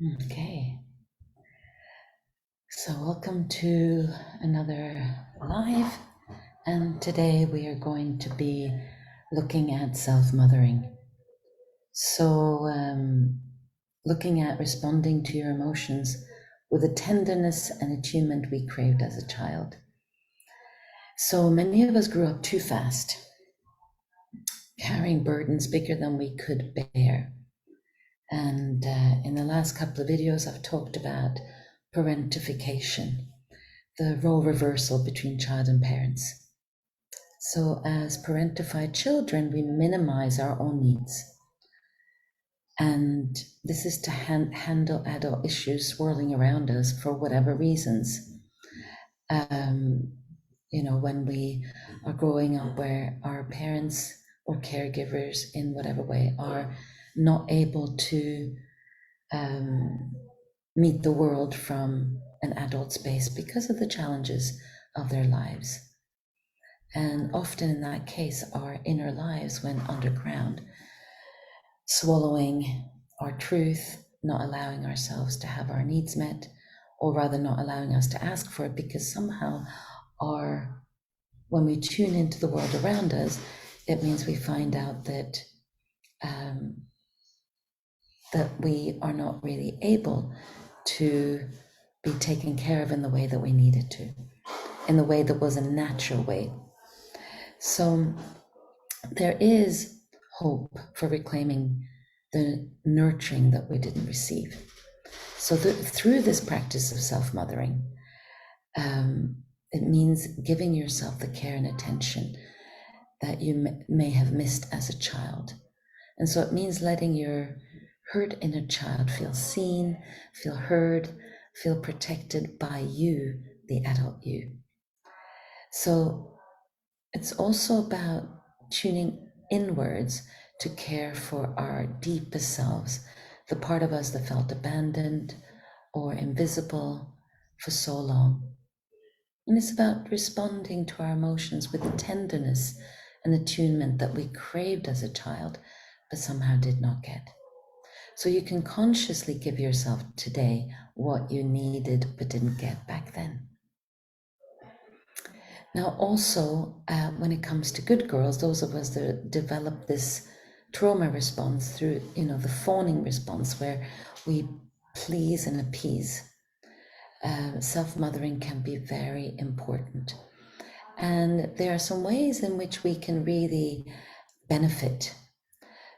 Okay, so welcome to another live, and today we are going to be looking at self-mothering. So, looking at responding to your emotions with the tenderness and attunement we craved as a child. So many of us grew up too fast, carrying burdens bigger than we could bear. And in the last couple of videos, I've talked about parentification, the role reversal between child and parents. So, as parentified children, we minimize our own needs. And this is to handle adult issues swirling around us for whatever reasons. When we are growing up where our parents or caregivers, in whatever way, are not able to meet the world from an adult space because of the challenges of their lives. And often in that case, our inner lives went underground, swallowing our truth, not allowing ourselves to have our needs met, or rather not allowing us to ask for it, because somehow when we tune into the world around us, it means we find out that we are not really able to be taken care of in the way that we needed to, in the way that was a natural way. So there is hope for reclaiming the nurturing that we didn't receive. So through this practice of self-mothering, it means giving yourself the care and attention that you may have missed as a child. And so it means letting your hurt inner child feel seen, feel heard, feel protected by you, the adult you. So it's also about tuning inwards to care for our deepest selves, the part of us that felt abandoned or invisible for so long. And it's about responding to our emotions with the tenderness and attunement that we craved as a child, but somehow did not get. So you can consciously give yourself today what you needed but didn't get back then. Now, also, when it comes to good girls, those of us that develop this trauma response through, the fawning response where we please and appease, self-mothering can be very important. And there are some ways in which we can really benefit.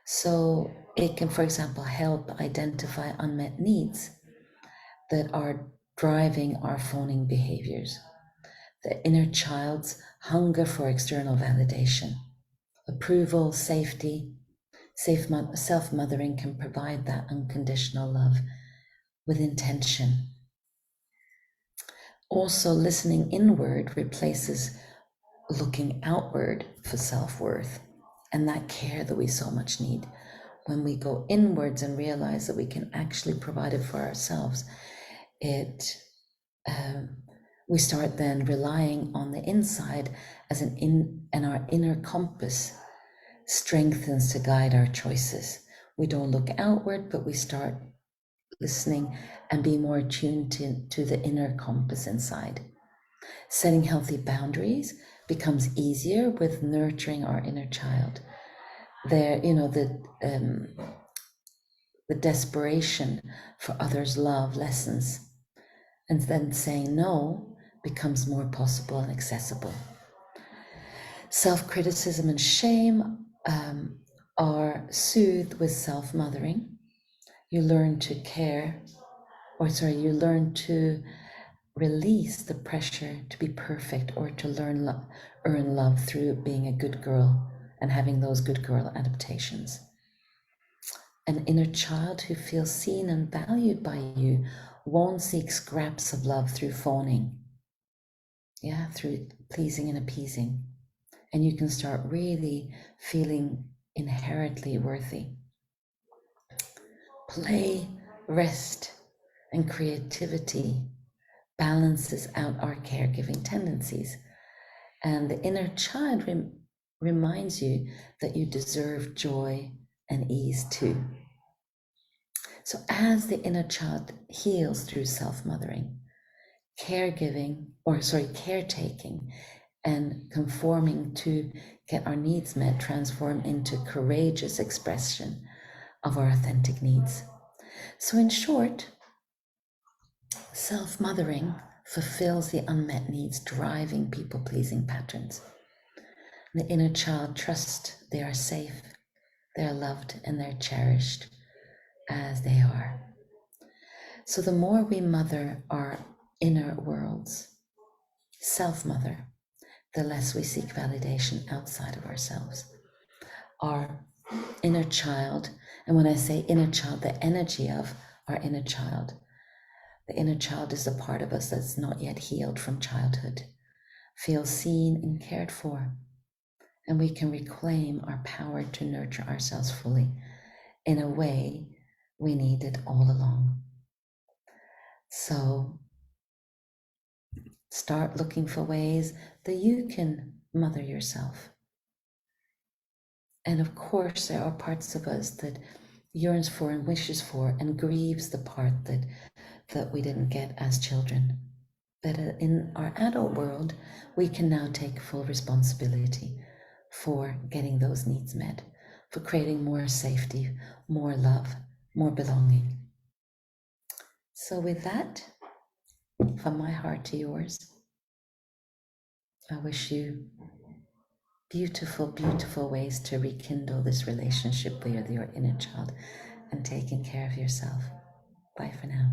So it can, for example, help identify unmet needs that are driving our fawning behaviors. The inner child's hunger for external validation, approval, safety. Self-mothering can provide that unconditional love with intention. Also, listening inward replaces looking outward for self-worth and that care that we so much need. When we go inwards and realize that we can actually provide it for ourselves, we start then relying on the inside and our inner compass strengthens to guide our choices. We don't look outward, but we start listening and be more attuned to the inner compass inside. Setting healthy boundaries becomes easier with nurturing our inner child. The desperation for others' love lessens, and then saying no becomes more possible and accessible. Self-criticism and shame are soothed with self-mothering. You learn to release the pressure to be perfect or to earn love through being a good girl and having those good girl adaptations. An inner child who feels seen and valued by you won't seek scraps of love through fawning, through pleasing and appeasing. And you can start really feeling inherently worthy. Play, rest, and creativity balances out our caregiving tendencies. And the inner child reminds you that you deserve joy and ease too. So as the inner child heals through self-mothering, caretaking and conforming to get our needs met transform into courageous expression of our authentic needs. So in short, self-mothering fulfills the unmet needs driving people-pleasing patterns. The inner child trusts they are safe, they are loved, and they're cherished as they are. So the more we mother our inner worlds, self-mother, the less we seek validation outside of ourselves. Our inner child, and when I say inner child, the energy of our inner child, the inner child is the part of us that's not yet healed from childhood, feels seen and cared for, and we can reclaim our power to nurture ourselves fully in a way we needed all along. So start looking for ways that you can mother yourself. And of course, there are parts of us that yearns for and wishes for and grieves the part that we didn't get as children. But in our adult world, we can now take full responsibility for getting those needs met, for creating more safety, more love, more belonging. So with that, from my heart to yours, I wish you beautiful, beautiful ways to rekindle this relationship with your inner child and taking care of yourself. Bye for now.